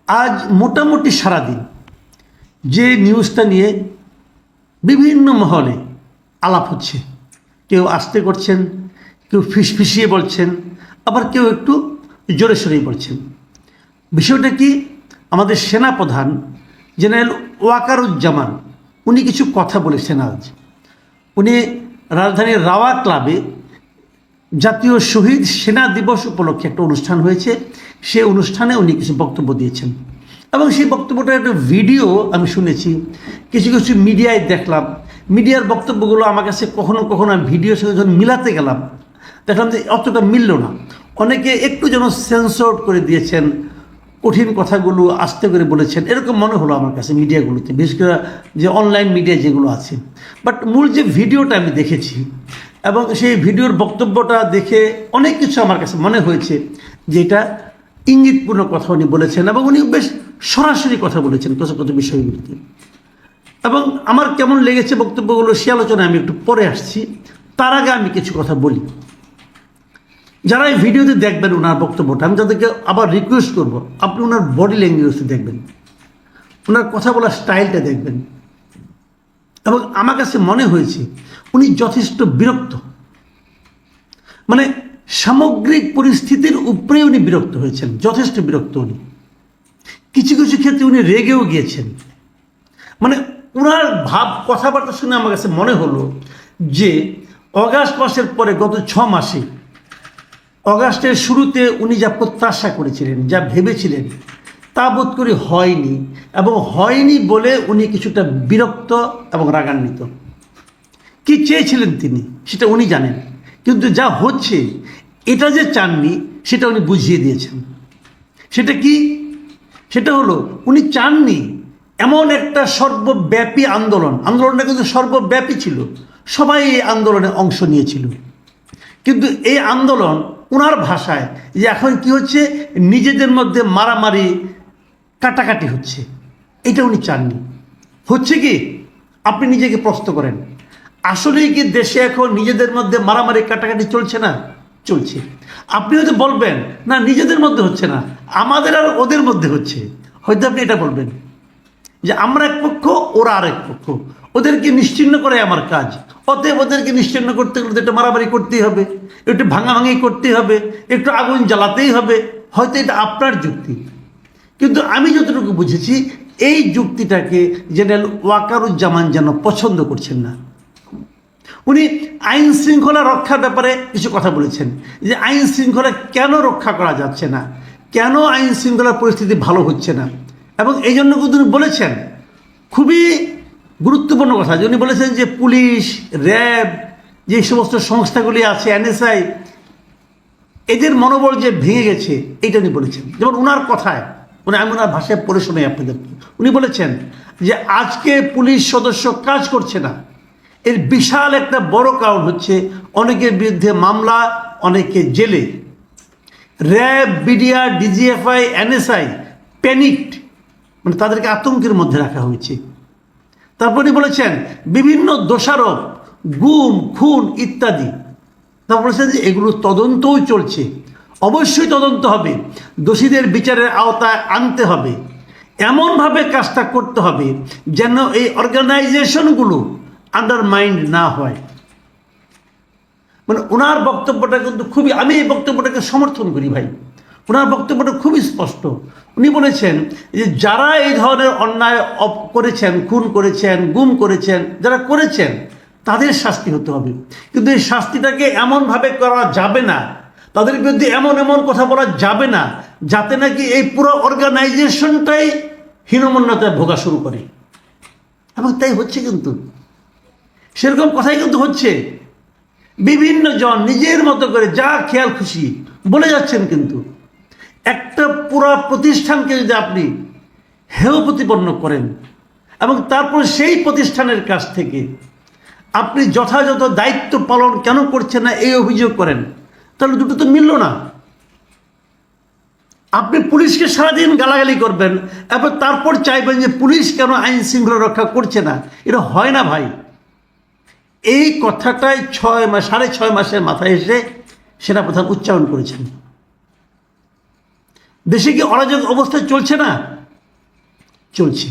আজ মোটামুটি সারাদিন যে নিউজটা নিয়ে বিভিন্ন মহলে আলাপ হচ্ছে, কেউ আস্তে করছেন, কেউ ফিসফিসিয়ে বলছেন, আবার কেউ একটু জোরে সরেই বলছেন। বিষয়টা কি, আমাদের সেনাপ্রধান জেনারেল ওয়াকারুজ্জামান উনি কিছু কথা বলেছেন। আজ উনি রাজধানীর রাওয়া ক্লাবে জাতীয় শহীদ সেনা দিবস উপলক্ষে একটা অনুষ্ঠান হয়েছে, সেই অনুষ্ঠানে উনি কিছু বক্তব্য দিয়েছেন এবং সেই বক্তব্যটার একটা ভিডিও আমি শুনেছি, কিছু কিছু মিডিয়ায় দেখলাম। মিডিয়ার বক্তব্যগুলো আমার কাছে কখনো কখনো আমি ভিডিওর সঙ্গে যখন মিলাতে গেলাম দেখলাম যে অতটা মিলল না। অনেকে একটু যেন সেন্সর করে দিয়েছেন, কঠিন কথাগুলো আস্তে করে বলেছেন, এরকম মনে হলো আমার কাছে মিডিয়াগুলোতে, বিশেষ করে যে অনলাইন মিডিয়া যেগুলো আছে। বাট মূল যে ভিডিওটা আমি দেখেছি এবং সেই ভিডিওর বক্তব্যটা দেখে অনেক কিছু আমার কাছে মনে হয়েছে যে এটা ইঙ্গিতপূর্ণ কথা উনি বলেছেন এবং উনি বেশ সরাসরি কথা বলেছেন কিছু কিছু বিষয়গুলিতে। এবং আমার কেমন লেগেছে বক্তব্যগুলো সে আলোচনায় আমি একটু পরে আসছি। তার আগে আমি কিছু কথা বলি। যারা এই ভিডিওতে দেখবেন ওনার বক্তব্যটা, আমি তাদেরকে আবার রিকোয়েস্ট করব, আপনি ওনার বডি ল্যাঙ্গুয়েজটা দেখবেন, ওনার কথা বলার স্টাইলটা দেখবেন। এবং আমার কাছে মনে হয়েছে উনি যথেষ্ট বিরক্ত, মানে সামগ্রিক পরিস্থিতির উপরে উনি বিরক্ত হয়েছেন, যথেষ্ট বিরক্ত। উনি কিছু কিছু ক্ষেত্রে উনি রেগেও গিয়েছেন। মানে ওনার ভাব কথাবার্তা শুনে আমার কাছে মনে হলো যে অগাস্ট মাসের পরে গত 6 মাসে, অগাস্টের শুরুতে উনি যা প্রত্যাশা করেছিলেন, যা ভেবেছিলেন, তা বোধ করি হয়নি, এবং হয়নি বলে উনি কিছুটা বিরক্ত এবং রাগান্বিত। কি চেয়েছিলেন তিনি সেটা উনি জানেন, কিন্তু যা হচ্ছে এটা যে চাননি সেটা উনি বুঝিয়ে দিয়েছেন। সেটা কি? সেটা হলো উনি চাননি এমন একটা সর্বব্যাপী আন্দোলনটা কিন্তু সর্বব্যাপী ছিল, সবাই এই আন্দোলনে অংশ নিয়েছিল। কিন্তু এই আন্দোলন ওনার ভাষায় যে এখন কি হচ্ছে, নিজেদের মধ্যে মারামারি কাটাকাটি হচ্ছে, এটা উনি চাননি। হচ্ছে কি, আপনি নিজেকে প্রশ্ন করেন, আসলেই কি দেশে এখন নিজেদের মধ্যে মারামারি কাটাকাটি চলছে না? চলছে। আপনি হয়তো বলবেন না নিজেদের মধ্যে হচ্ছে না, আমাদের আর ওদের মধ্যে হচ্ছে। হয়তো আপনি এটা বলবেন যে আমরা এক পক্ষ, ওরা আর এক পক্ষ, ওদেরকে নিশ্চিহ্ন করে আমার কাজ, অতএব ওদেরকে নিশ্চিহ্ন করতে গেলে একটু মারামারি করতেই হবে, একটু ভাঙাভাঙি করতেই হবে, একটু আগুন জ্বালাতেই হবে। হয়তো এটা আপনার যুক্তি, কিন্তু আমি যতটুকু বুঝেছি এই যুক্তিটাকে জেনারেল ওয়াকারুজ্জামান যেন পছন্দ করছেন না। উনি আইন শৃঙ্খলা রক্ষার ব্যাপারে কিছু কথা বলেছেন, যে আইন শৃঙ্খলা কেন রক্ষা করা যাচ্ছে না, কেন আইন শৃঙ্খলার পরিস্থিতি ভালো হচ্ছে না। এবং এই জন্য কিন্তু উনি বলেছেন খুবই গুরুত্বপূর্ণ কথা, যে উনি বলেছেন যে পুলিশ, র্যাব, যে সমস্ত সংস্থাগুলি আছে, এনএসআই, এদের মনোবল যে ভেঙে গেছে এইটা উনি বলেছেন। যেমন ওনার কথায়, আমি ওনার ভাষায় পড়ে শোনাই আপনাদেরকে। উনি বলেছেন যে আজকে পুলিশ সদস্য কাজ করছে না, এর বিশাল একটা বড় কারণ হচ্ছে অনেকের বিরুদ্ধে মামলা, অনেকে জেলে। RAB, BDR, DGFI, NSI panicked, মানে তাদেরকে আতঙ্কের মধ্যে রাখা হয়েছে। তারপরে বলেছেন বিভিন্ন দোষারোপ, গুম, খুন ইত্যাদি। তারপর বলেছেন যে এগুলো তদন্তও চলছে, অবশ্যই তদন্ত হবে, দোষীদের বিচারের আওতায় আনতে হবে, এমনভাবে কাজটা করতে হবে যেন এই অর্গানাইজেশনগুলো আন্ডারমাইন্ড না হয়। মানে ওনার বক্তব্যটা কিন্তু খুবই, আমি এই বক্তব্যটাকে সমর্থন করি ভাই। ওনার বক্তব্যটা খুবই স্পষ্ট। উনি বলেছেন যে যারা এই ধরনের অন্যায় করেছেন, খুন করেছেন, গুম করেছেন, যারা করেছেন তাদের শাস্তি হতে হবে, কিন্তু এই শাস্তিটাকে এমনভাবে করা যাবে না, তাদের বিরুদ্ধে এমন এমন কথা বলা যাবে না যাতে নাকি এই পুরো অর্গানাইজেশনটাই হীনমন্যতায় ভোগা শুরু করে। এবং তাই হচ্ছে, কিন্তু সেরকম কথাই কিন্তু হচ্ছে। বিভিন্ন জন নিজের মতো করে যা খেয়াল খুশি বলে যাচ্ছেন, কিন্তু একটা পুরো প্রতিষ্ঠানকে যদি আপনি হেয় প্রতিপন্ন করেন এবং তারপর সেই প্রতিষ্ঠানের কাছ থেকে আপনি যথাযথ দায়িত্ব পালন কেন করছেন না এই অভিযোগ করেন, তাহলে দুটো তো মিলল না। আপনি পুলিশকে সারাদিন গালাগালি করবেন এবং তারপর চাইবেন যে পুলিশ কেন আইন শৃঙ্খলা রক্ষা করছে না, এটা হয় না ভাই। এই কথাটাই 6.5 মাসের মাথায় এসে সেনাপ্রধান উচ্চারণ করেছেন। দেশে কি অরাজক অবস্থা চলছে না? চলছে।